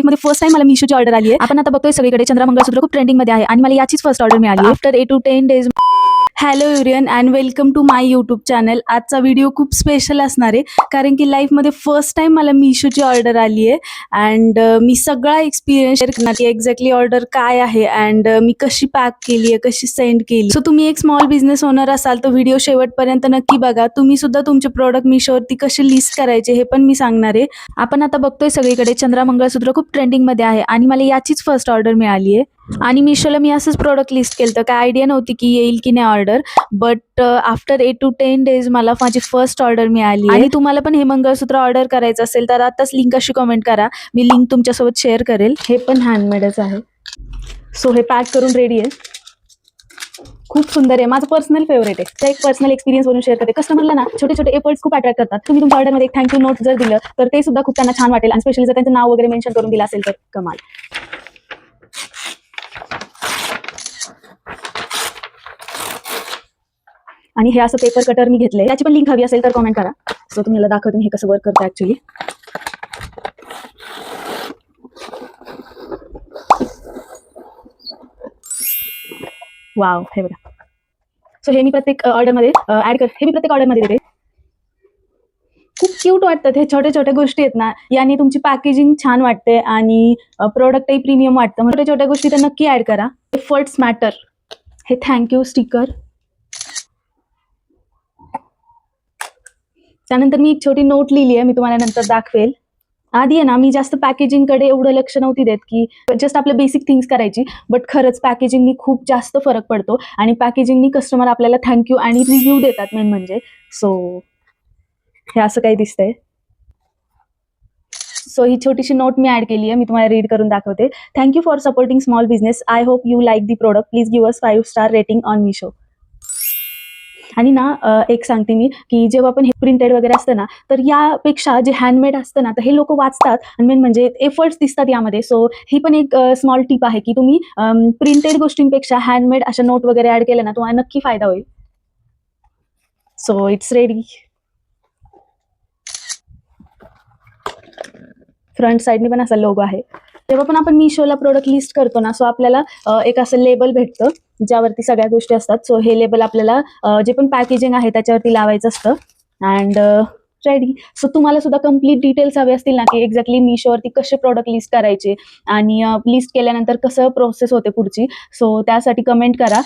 मध्ये first time मला मिशोची order आली आहे. आपण आता बघतोय सगळीकडे चंद्रा मंगळसूत्र खूप ट्रेंडिंग मध्ये आहे आणि मला याचीच फर्स्ट ऑर्डर मिळाली after 8 to 10 days. Hello everyone and welcome to my YouTube channel. आजचा व्हिडिओ खूप स्पेशल असणार आहे कारण की लाईफमध्ये फर्स्ट टाइम मला मिशोची ऑर्डर आली आहे अँड मी सगळा एक्सपिरियन्स शेअर करणार की एक्झॅक्टली ऑर्डर काय आहे अँड मी कशी पॅक केली आहे, कशी सेंड केली. सो तुम्ही एक स्मॉल बिझनेस ओनर असाल तर व्हिडिओ शेवटपर्यंत नक्की बघा. तुम्ही सुद्धा तुमचे प्रोडक्ट मिशोवरती कसे लिस्ट करायचे हे पण मी सांगणार आहे. आपण आता बघतोय सगळीकडे चंद्रा मंगळसूत्र खूप ट्रेंडिंग मध्ये आहे आणि मला याचीच फर्स्ट ऑर्डर मिळाली आहे आणि मिशोला मी असंच प्रोडक्ट लिस्ट केलं तर काय आयडिया नव्हती की येईल की नाही order. But after 8 to 10 days मला माझी फर्स्ट ऑर्डर मिळाली आणि तुम्हाला पण हे मंगळसूत्र ऑर्डर करायचं असेल तर आताच लिंक अशी कमेंट करा, मी लिंक तुमच्यासोबत शेअर करेल. हे पण हँडमेडच आहे. सो हे पॅक करून रेडी आहे. खूप सुंदर आहे, माझं पर्सनल फेवरेट आहे. तर एक पर्सनल एक्सपिरियन्स म्हणून शेअर करते. कस्टमरला ना छोटे छोटे एफर्ट्स खूप अट्रॅक्ट करतात. तुम्ही तुमच्या ऑर्डरमध्ये एक थँक्यू नोट जर दिलं तर ते सुद्धा खूप त्यांना छान वाटेल आणि स्पेशली जर त्यांचं नाव वगैरे मेन्शन करून दिलं असेल तर कमाल. आणि हे असं पेपर कटर मी घेतलंय, त्याची पण लिंक हवी असेल तर कमेंट करा. सो तुम्हाला दाखवते मी हे कसं वर्क करतं ऍक्च्युली. वाव, हे बघा. सो हे मी प्रत्येक ऑर्डरमध्ये हे मी प्रत्येक ऑर्डरमध्ये देते. खूप क्यूट वाटतात हे छोट्या छोट्या गोष्टी आहेत ना, याने तुमची पॅकेजिंग छान वाटते आणि प्रोडक्टही प्रीमियम वाटतं. मग छोट्या छोट्या गोष्टी तर नक्की ऍड करा. Efforts matter. हे थँक्यू स्टिकर. त्यानंतर मी एक छोटी नोट लिहिली आहे, मी तुम्हाला नंतर दाखवेल. आधी आहे ना मी जास्त पॅकेजिंगकडे एवढं लक्ष नव्हती देत की जस्ट आपलं बेसिक थिंग्स करायची. बट खरंच पॅकेजिंगनी खूप जास्त फरक पडतो आणि पॅकेजिंगनी कस्टमर आपल्याला थँक्यू आणि रिव्ह्यू देतात मेन म्हणजे. सो हे असं काही दिसतंय. सो ही छोटीशी नोट मी ऍड केली आहे, मी तुम्हाला रीड करून दाखवते. Thank you for supporting small business. I hope you like the product. Please give us 5 star rating on Meesho. आणि ना एक सांगते मी की जेव्हा आपण हे प्रिंटेड वगैरे असतं ना तर यापेक्षा जे हँडमेड असतं ना तर हे लोक वाचतात आणि मेन म्हणजे एफर्ट्स दिसतात यामध्ये. सो ही पण एक स्मॉल टिप आहे की तुम्ही प्रिंटेड गोष्टींपेक्षा हँडमेड अशा नोट वगैरे ऍड केल्या ना तुम्हाला नक्की फायदा होईल. So it's ready. फ्रंट साईडने पण असा लोगो आहे. जेव्हा पण आपण मिशोला प्रोडक्ट लिस्ट करतो ना सो आपल्याला एक असं लेबल भेटतं ज्यावरती सगळ्या गोष्टी असतात. सो हे लेबल आपल्याला जे पण पॅकेजिंग आहे त्याच्यावरती लावायचं असतं अँड रेडी. सो तुम्हाला सुद्धा कम्प्लीट डिटेल्स हवे असतील ना की एक्झॅक्टली मिशोवरती कसे प्रोडक्ट लिस्ट करायचे आणि लिस्ट केल्यानंतर कसं प्रोसेस होते पुढची. सो त्यासाठी कमेंट करा.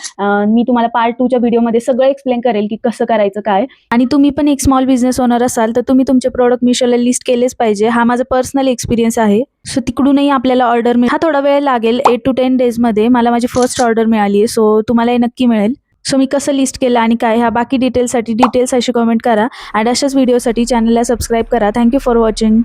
मी तुम्हाला पार्ट 2च्या व्हिडिओमध्ये सगळं एक्सप्लेन करेल की कसं करायचं काय. आणि तुम्ही पण एक स्मॉल बिझनेस ओनर असाल तर तुम्ही तुमचे प्रोडक्ट मिशोला लिस्ट केलेच पाहिजे. हा माझा पर्सनल एक्सपिरियन्स आहे. सो तिकडूनही आपल्याला ऑर्डर हा थोडा वेळ लागेल. 8 to 10 डेजमध्ये मला माझी फर्स्ट ऑर्डर मिळाली आहे. सो तुम्हाला हे नक्की मिळेल. सो मी कसं लिस्ट केलं आणि काय ह्या बाकी डिटेल्ससाठी डिटेल्स अशी कमेंट करा आणि अशाच व्हिडिओसाठी चॅनलला सबस्क्राईब करा. Thank you for watching.